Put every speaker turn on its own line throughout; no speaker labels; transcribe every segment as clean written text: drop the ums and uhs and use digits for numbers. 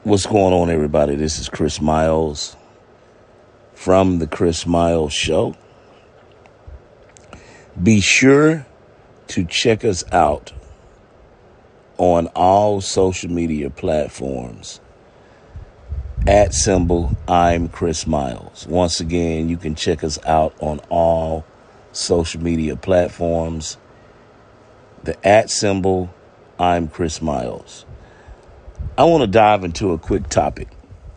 What's going on, everybody? This is Chris Miles from The Chris Miles Show. Be sure to check us out on all social media platforms at symbol I'm Chris Miles. Once again, you can check us out on all social media platforms. The at symbol I'm Chris Miles. I want to dive into a quick topic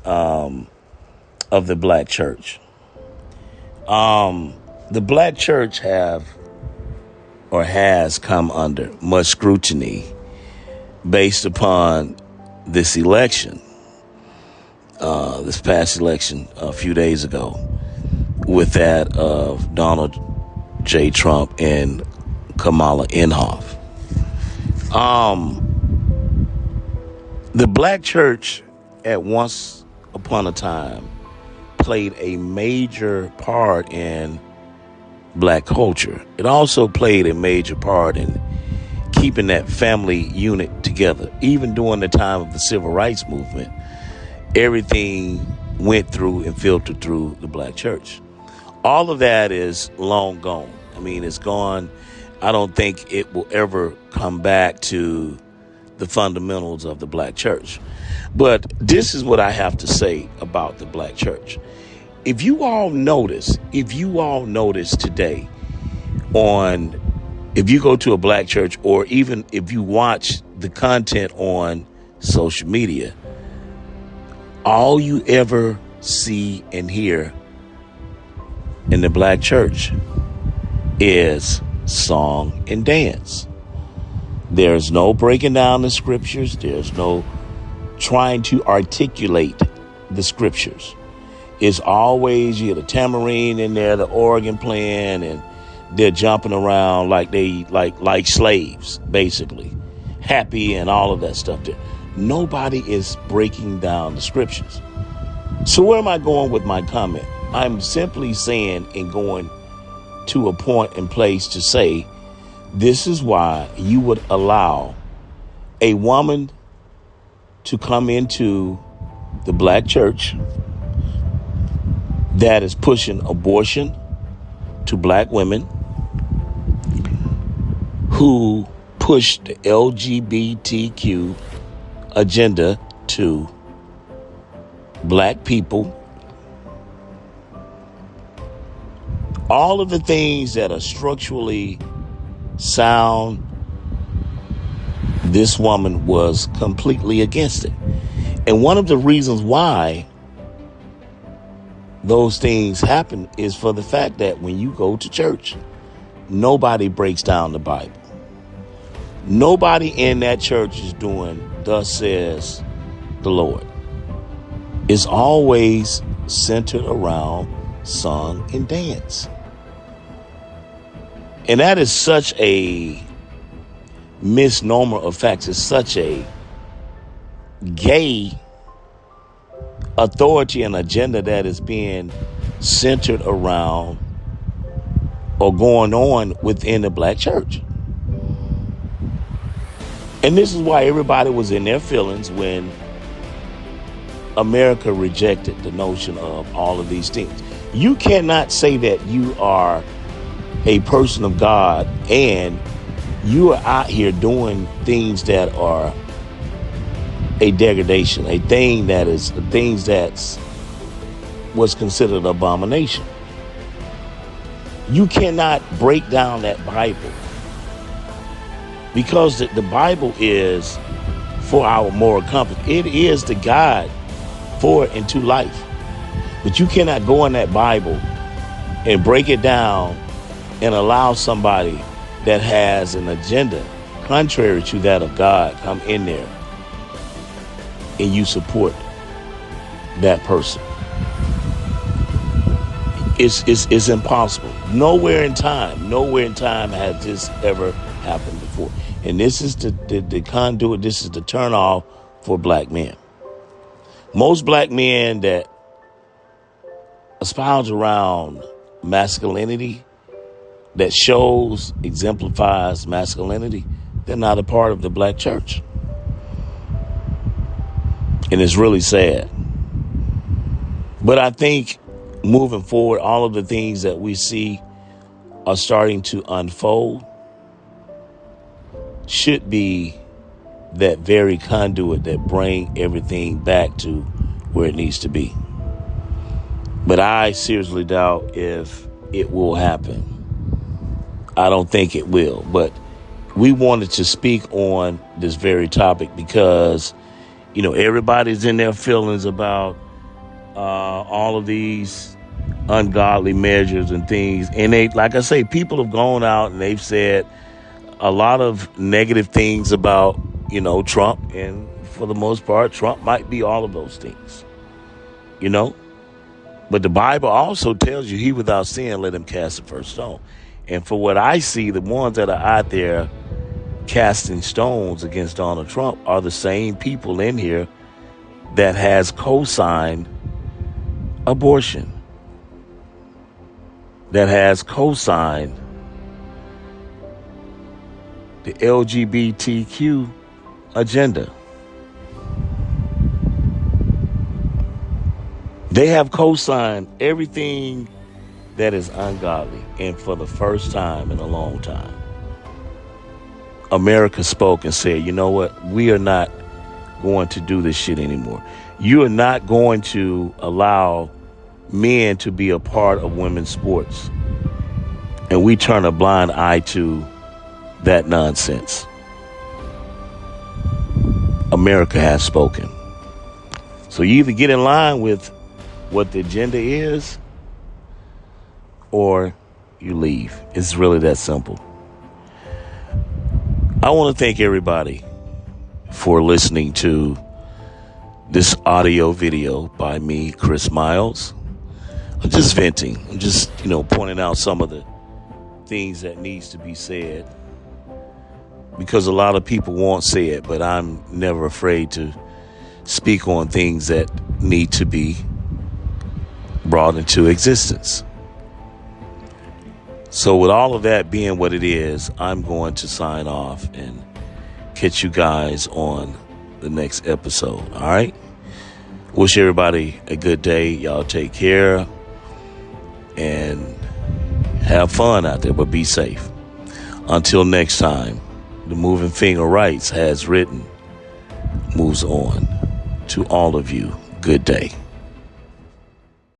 of the black church. The black church has come under much scrutiny based upon this election, this past election a few days ago, with that of Donald J. Trump and Kamala Inhofe. The black church at once upon a time played a major part in black culture. It also played a major part in keeping that family unit together. Even during the time of the civil rights movement, everything went through and filtered through the black church. All of that is long gone. I mean, it's gone. I don't think it will ever come back to the fundamentals of the black church. But this is what I have to say about the black church. If you all notice today if you go to a black church, or even if you watch the content on social media, all you ever see and hear in the black church is song and dance. There's no breaking down the scriptures. There's no trying to articulate the scriptures. It's always, you get a tambourine in there, the organ playing, and they're jumping around like slaves, basically, happy and all of that stuff there. Nobody is breaking down the scriptures. So where am I going with my comment? I'm simply saying and going to a point and place to say, this is why you would allow a woman to come into the black church that is pushing abortion to black women, who push the LGBTQ agenda to black people. All of the things that are structurally sound, this woman was completely against it. And one of the reasons why those things happen is for the fact that when you go to church, nobody breaks down the Bible. Nobody in that church is doing thus says the Lord. It's always centered around song and dance. And that is such a misnomer of facts. It's such a gay authority and agenda that is being centered around or going on within the black church. And this is why everybody was in their feelings when America rejected the notion of all of these things. You cannot say that you are a person of God and you are out here doing things that are a degradation, things that's was considered abomination. You cannot break down that Bible, because the Bible is for our moral compass. It is the guide forward into life. But you cannot go in that Bible and break it down and allow somebody that has an agenda contrary to that of God come in there and you support that person. It's impossible. Nowhere in time has this ever happened before. And this is the conduit, this is the turnoff for black men. Most black men that espouse around masculinity, that exemplifies masculinity, they're not a part of the black church. And it's really sad. But I think moving forward, all of the things that we see are starting to unfold should be that very conduit that bring everything back to where it needs to be. But I seriously doubt if it will happen. I don't think it will. But we wanted to speak on this very topic because, you know, everybody's in their feelings about all of these ungodly measures and things. And they, like I say, people have gone out and they've said a lot of negative things about, you know, Trump. And for the most part, Trump might be all of those things, you know. But the Bible also tells you he without sin, let him cast the first stone. And for what I see, the ones that are out there casting stones against Donald Trump are the same people in here that has co-signed abortion, that has co-signed the LGBTQ agenda. They have co-signed everything that is ungodly. And for the first time in a long time, America spoke and said, you know what? We are not going to do this shit anymore. You are not going to allow men to be a part of women's sports. And we turn a blind eye to that nonsense. America has spoken. So you either get in line with what the agenda is or you leave. It's really that simple. I want to thank everybody for listening to this audio video by me, Chris Miles. I'm just venting. I'm just, pointing out some of the things that needs to be said, because a lot of people won't say it, but I'm never afraid to speak on things that need to be brought into existence. So with all of that being what it is, I'm going to sign off and catch you guys on the next episode. All right. Wish everybody a good day. Y'all take care and have fun out there, but be safe. Until next time, the Moving Finger Rights has written, moves on. To all of you, good day.